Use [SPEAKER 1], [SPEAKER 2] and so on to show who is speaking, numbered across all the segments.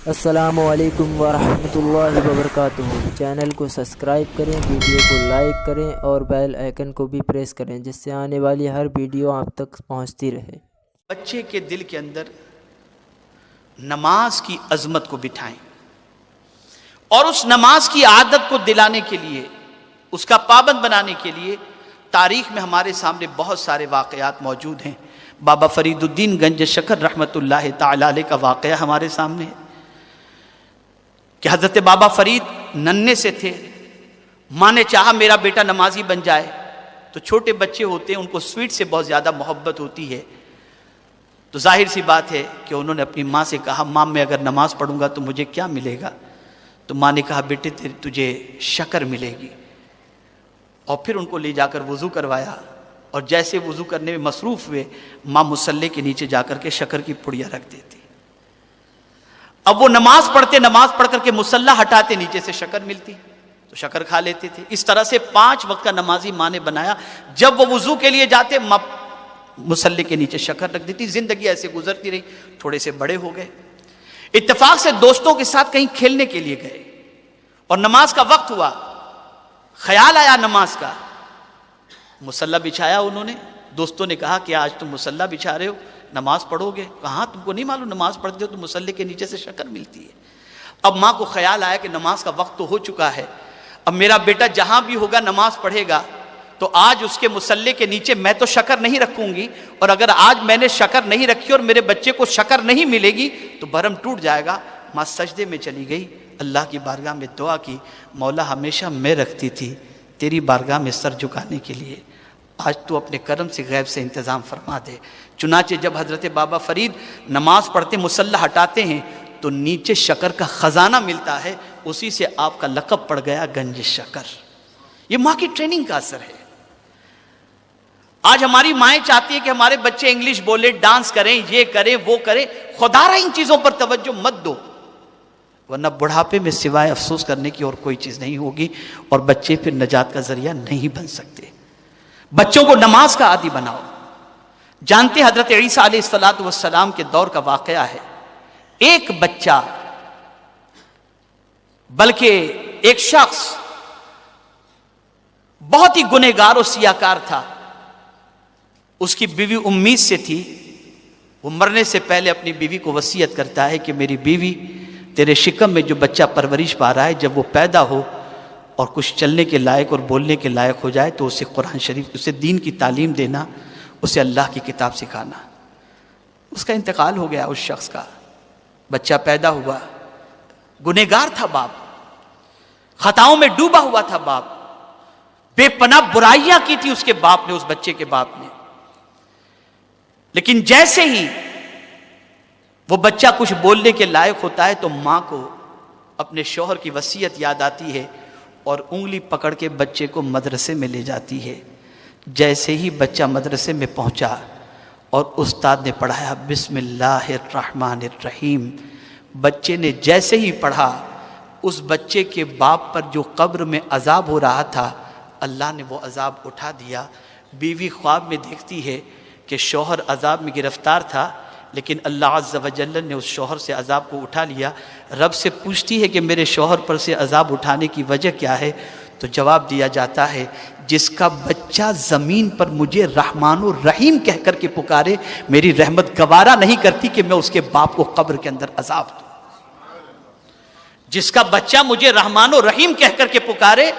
[SPEAKER 1] السلام علیکم ورحمۃ اللہ وبرکاتہ۔ چینل کو سبسکرائب کریں، ویڈیو کو لائک کریں اور بیل آئیکن کو بھی پریس کریں جس سے آنے والی ہر ویڈیو آپ تک پہنچتی رہے۔
[SPEAKER 2] بچے کے دل کے اندر نماز کی عظمت کو بٹھائیں اور اس نماز کی عادت کو دلانے کے لیے، اس کا پابند بنانے کے لیے تاریخ میں ہمارے سامنے بہت سارے واقعات موجود ہیں۔ بابا فرید الدین گنج شکر رحمۃ اللہ تعالی علیہ کا واقعہ ہمارے سامنے ہے کہ حضرت بابا فرید ننھے سے تھے، ماں نے چاہا میرا بیٹا نمازی بن جائے، تو چھوٹے بچے ہوتے ہیں ان کو سویٹ سے بہت زیادہ محبت ہوتی ہے، تو ظاہر سی بات ہے کہ انہوں نے اپنی ماں سے کہا ماں میں اگر نماز پڑھوں گا تو مجھے کیا ملے گا؟ تو ماں نے کہا بیٹے تجھے شکر ملے گی، اور پھر ان کو لے جا کر وضو کروایا، اور جیسے وضو کرنے میں مصروف ہوئے ماں مصلی کے نیچے جا کر کے شکر کی پڑیاں رکھ دیتی۔ اب وہ نماز پڑھتے، نماز پڑھ کر کے مصلی ہٹاتے، نیچے سے شکر ملتی تو شکر کھا لیتے تھے۔ اس طرح سے 5 وقت کا نمازی ماں نے بنایا، جب وہ وضو کے لیے جاتے ماں مصلی کے نیچے شکر رکھ دیتی۔ زندگی ایسے گزرتی رہی، تھوڑے سے بڑے ہو گئے، اتفاق سے دوستوں کے ساتھ کہیں کھیلنے کے لیے گئے اور نماز کا وقت ہوا، خیال آیا نماز کا، مصلی بچھایا انہوں نے۔ دوستوں نے کہا کہ آج تم مصلی بچھا رہے ہو، نماز پڑھو گے؟ کہاں تم کو نہیں معلوم نماز پڑھتے ہو تو مصلی کے نیچے سے شکر ملتی ہے۔ اب ماں کو خیال آیا کہ نماز کا وقت تو ہو چکا ہے، اب میرا بیٹا جہاں بھی ہوگا نماز پڑھے گا تو آج اس کے مصلی کے نیچے میں تو شکر نہیں رکھوں گی، اور اگر آج میں نے شکر نہیں رکھی اور میرے بچے کو شکر نہیں ملے گی تو بھرم ٹوٹ جائے گا۔ ماں سجدے میں چلی گئی، اللہ کی بارگاہ میں دعا کی، مولا ہمیشہ میں رکھتی تھی تیری بارگاہ میں سر جھکانے کے لیے، آج تو اپنے کرم سے غیب سے انتظام فرما دے۔ چنانچہ جب حضرت بابا فرید نماز پڑھتے مصلی ہٹاتے ہیں تو نیچے شکر کا خزانہ ملتا ہے، اسی سے آپ کا لقب پڑ گیا گنج شکر۔ یہ ماں کی ٹریننگ کا اثر ہے۔ آج ہماری مائیں چاہتی ہیں کہ ہمارے بچے انگلش بولے، ڈانس کریں، یہ کریں وہ کریں، خدا را ان چیزوں پر توجہ مت دو، ورنہ بڑھاپے میں سوائے افسوس کرنے کی اور کوئی چیز نہیں ہوگی، اور بچے پھر نجات کا ذریعہ نہیں بن سکتے۔ بچوں کو نماز کا عادی بناؤ۔ جانتے حضرت عیسیٰ علیہ السلام کے دور کا واقعہ ہے، ایک بچہ بلکہ ایک شخص بہت ہی گنہگار اور سیاہکار تھا، اس کی بیوی امید سے تھی، وہ مرنے سے پہلے اپنی بیوی کو وصیت کرتا ہے کہ میری بیوی تیرے شکم میں جو بچہ پرورش پا رہا ہے جب وہ پیدا ہو اور کچھ چلنے کے لائق اور بولنے کے لائق ہو جائے تو اسے قرآن شریف، اسے دین کی تعلیم دینا، اسے اللہ کی کتاب سکھانا۔ اس کا انتقال ہو گیا، اس شخص کا بچہ پیدا ہوا، گنہگار تھا باپ، خطاؤں میں ڈوبا ہوا تھا باپ، بے پناہ برائیاں کی تھی اس کے باپ نے، اس بچے کے باپ نے۔ لیکن جیسے ہی وہ بچہ کچھ بولنے کے لائق ہوتا ہے تو ماں کو اپنے شوہر کی وصیت یاد آتی ہے اور انگلی پکڑ کے بچے کو مدرسے میں لے جاتی ہے۔ جیسے ہی بچہ مدرسے میں پہنچا اور استاد نے پڑھایا بسم اللہ الرحمن الرحیم، بچے نے جیسے ہی پڑھا، اس بچے کے باپ پر جو قبر میں عذاب ہو رہا تھا اللہ نے وہ عذاب اٹھا دیا۔ بیوی خواب میں دیکھتی ہے کہ شوہر عذاب میں گرفتار تھا، لیکن اللہ عز و جل نے اس شوہر سے عذاب کو اٹھا لیا۔ رب سے پوچھتی ہے کہ میرے شوہر پر سے عذاب اٹھانے کی وجہ کیا ہے؟ تو جواب دیا جاتا ہے جس کا بچہ زمین پر مجھے رحمان الرحیم کہہ کر کے پکارے، میری رحمت گوارا نہیں کرتی کہ میں اس کے باپ کو قبر کے اندر عذاب دوں۔ جس کا بچہ مجھے رحمان الرحیم کہہ کر کے پکارے،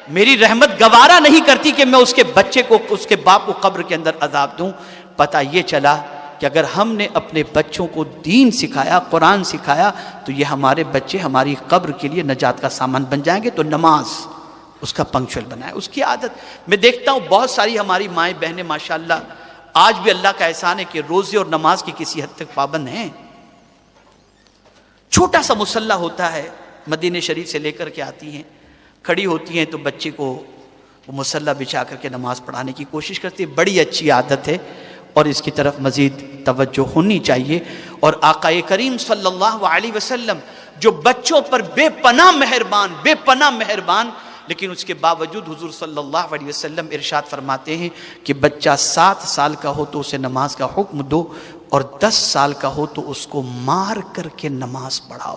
[SPEAKER 2] میری رحمت گوارا نہیں کرتی کہ میں اس کے بچے کو، اس کے باپ کو قبر کے اندر عذاب دوں۔ پتہ یہ چلا کہ اگر ہم نے اپنے بچوں کو دین سکھایا، قرآن سکھایا، تو یہ ہمارے بچے ہماری قبر کے لیے نجات کا سامان بن جائیں گے۔ تو نماز اس کا پنکچول بنائے، اس کی عادت۔ میں دیکھتا ہوں بہت ساری ہماری مائیں بہنیں ماشاءاللہ آج بھی اللہ کا احسان ہے کہ روزے اور نماز کی کسی حد تک پابند ہیں۔ چھوٹا سا مصلی ہوتا ہے، مدینہ شریف سے لے کر کے آتی ہیں، کھڑی ہوتی ہیں تو بچے کو وہ مصلی بچھا کر کے نماز پڑھانے کی کوشش کرتی ہے۔ بڑی اچھی عادت ہے اور اس کی طرف مزید توجہ ہونی چاہیے۔ اور آقا کریم صلی اللہ علیہ وسلم جو بچوں پر بے پناہ مہربان، لیکن اس کے باوجود حضور صلی اللہ علیہ وسلم ارشاد فرماتے ہیں کہ بچہ 7 سال کا ہو تو اسے نماز کا حکم دو، اور 10 سال کا ہو تو اس کو مار کر کے نماز پڑھاؤ۔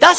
[SPEAKER 2] 10